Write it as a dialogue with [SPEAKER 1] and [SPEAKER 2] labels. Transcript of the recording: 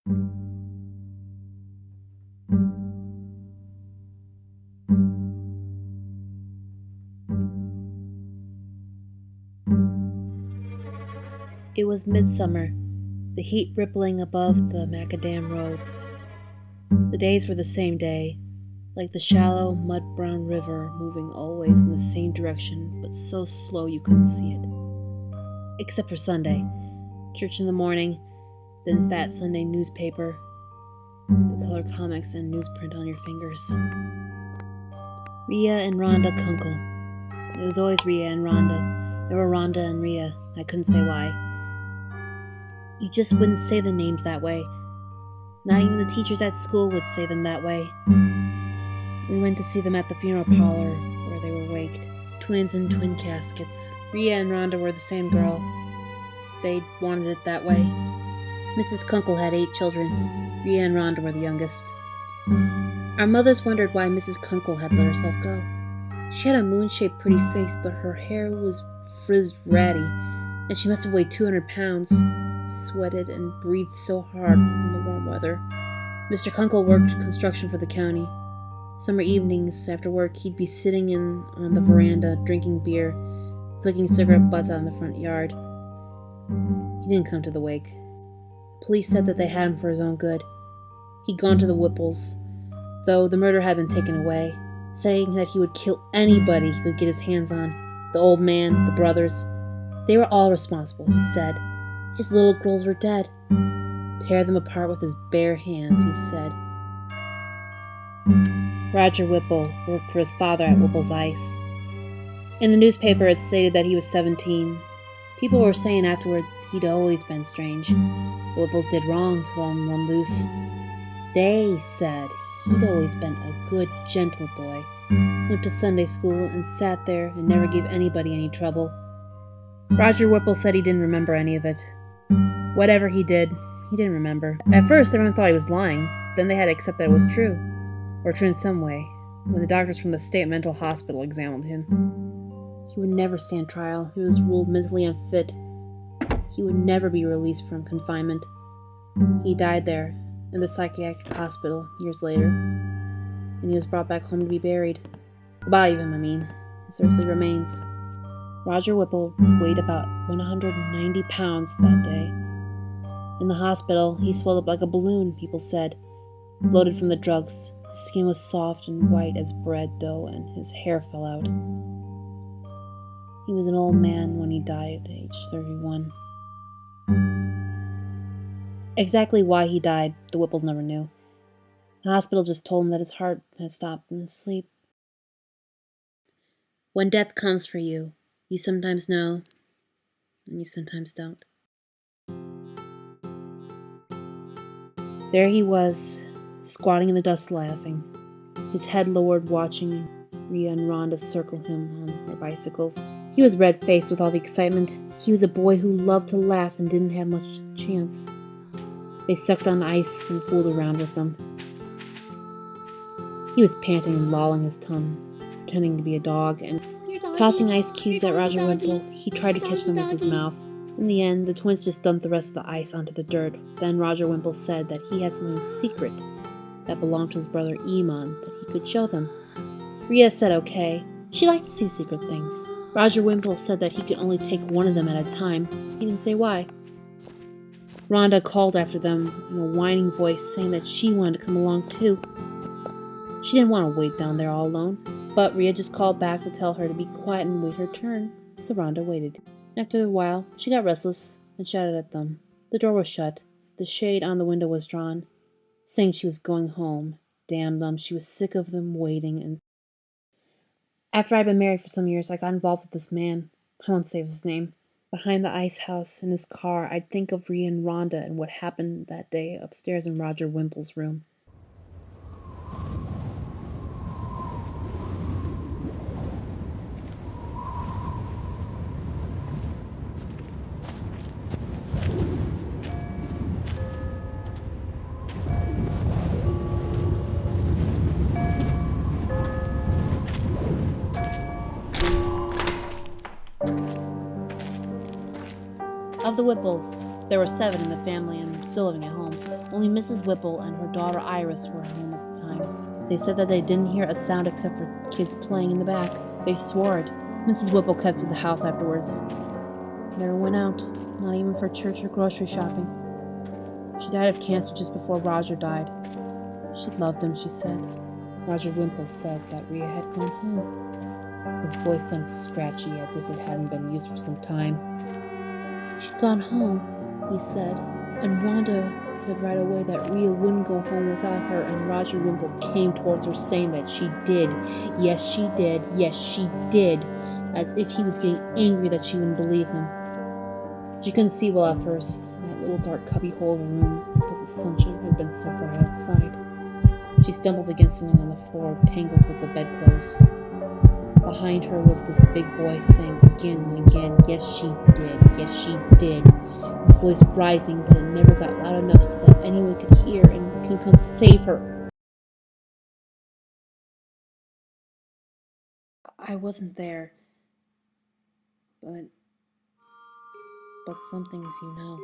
[SPEAKER 1] It was midsummer, the heat rippling above the macadam roads. The days were the same day, like the shallow, mud-brown river moving always in the same direction, but so slow you couldn't see it. Except for Sunday. Church in the morning, then fat Sunday newspaper, the color comics and newsprint on your fingers. Rhea and Rhonda Kunkel. It was always Rhea and Rhonda. Never Rhonda and Rhea. I couldn't say why. You just wouldn't say the names that way. Not even the teachers at school would say them that way. We went to see them at the funeral parlor where they were waked. Twins in twin caskets. Rhea and Rhonda were the same girl. They wanted it that way. Mrs. Kunkel had 8 children. Rhea and Rhonda were the youngest. Our mothers wondered why Mrs. Kunkel had let herself go. She had a moon-shaped pretty face, but her hair was frizzed ratty, and she must have weighed 200 pounds. Sweated and breathed so hard in the warm weather. Mr. Kunkel worked construction for the county. Summer evenings, after work, he'd be sitting on the veranda, drinking beer, flicking cigarette butts out in the front yard. He didn't come to the wake. Police said that they had him for his own good. He'd gone to the Whipples, though the murder had been taken away, saying that he would kill anybody he could get his hands on. The old man, the brothers, they were all responsible, he said. His little girls were dead. Tear them apart with his bare hands, he said. Roger Whipple worked for his father at Whipple's Ice. In the newspaper it stated that he was 17. People were saying afterward he'd always been strange. The Whipples did wrong to let him run loose. They said he'd always been a good, gentle boy. Went to Sunday school and sat there and never gave anybody any trouble. Roger Whipple said he didn't remember any of it. Whatever he did, he didn't remember. At first, everyone thought he was lying. Then they had to accept that it was true. Or true in some way. When the doctors from the state mental hospital examined him. He would never stand trial. He was ruled mentally unfit. He would never be released from confinement. He died there, in the psychiatric hospital, years later. And he was brought back home to be buried. The body of him, I mean. His earthly remains. Roger Whipple weighed about 190 pounds that day. In the hospital, he swelled up like a balloon, people said, bloated from the drugs. His skin was soft and white as bread dough, and his hair fell out. He was an old man when he died at age 31. Exactly why he died, the Whipples never knew. The hospital just told him that his heart had stopped in his sleep. When death comes for you, you sometimes know, and you sometimes don't. There he was, squatting in the dust laughing, his head lowered watching Rhea and Rhonda circle him on their bicycles. He was red-faced with all the excitement. He was a boy who loved to laugh and didn't have much chance. They sucked on ice and fooled around with them. He was panting and lolling his tongue, pretending to be a dog, and tossing ice cubes at Roger Whipple. He tried to catch them with his mouth. In the end, the twins just dumped the rest of the ice onto the dirt. Then Roger Whipple said that he had something secret that belonged to his brother Eamon that he could show them. Rhea said okay. She liked to see secret things. Roger Whipple said that he could only take one of them at a time. He didn't say why. Rhonda called after them in a whining voice, saying that she wanted to come along too. She didn't want to wait down there all alone, but Rhea just called back to tell her to be quiet and wait her turn, so Rhonda waited. After a while, she got restless and shouted at them. The door was shut. The shade on the window was drawn, saying she was going home. Damn them, she was sick of them waiting. And after I'd been married for some years, I got involved with this man. I won't say his name. Behind the ice house in his car, I'd think of Rhea and Rhonda and what happened that day upstairs in Roger Whipple's room. Of the Whipples, There were 7 in the family and still living at home. Only Mrs. Whipple and her daughter Iris were home at the time. They said that they didn't hear a sound except for kids playing in the back. They swore it. Mrs. Whipple kept to the house afterwards. Never went out, not even for church or grocery shopping. She died of cancer just before Roger died. She loved him, she said. Roger Wimple said that Rhea had gone home. His voice sounded scratchy, as if it hadn't been used for some time. She'd gone home, he said, and Rhonda said right away that Rhea wouldn't go home without her, and Roger Wimple came towards her saying that she did. Yes, she did. Yes, she did. As if he was getting angry that she wouldn't believe him. She couldn't see well at first, in that little dark cubby hole of a room, because the sunshine had been so bright outside. She stumbled against something on the floor, tangled with the bedclothes. Behind her was this big voice saying again and again, yes, she did, yes, she did. His voice rising, but it never got loud enough so that anyone could hear and can come save her. I wasn't there, but some things you know.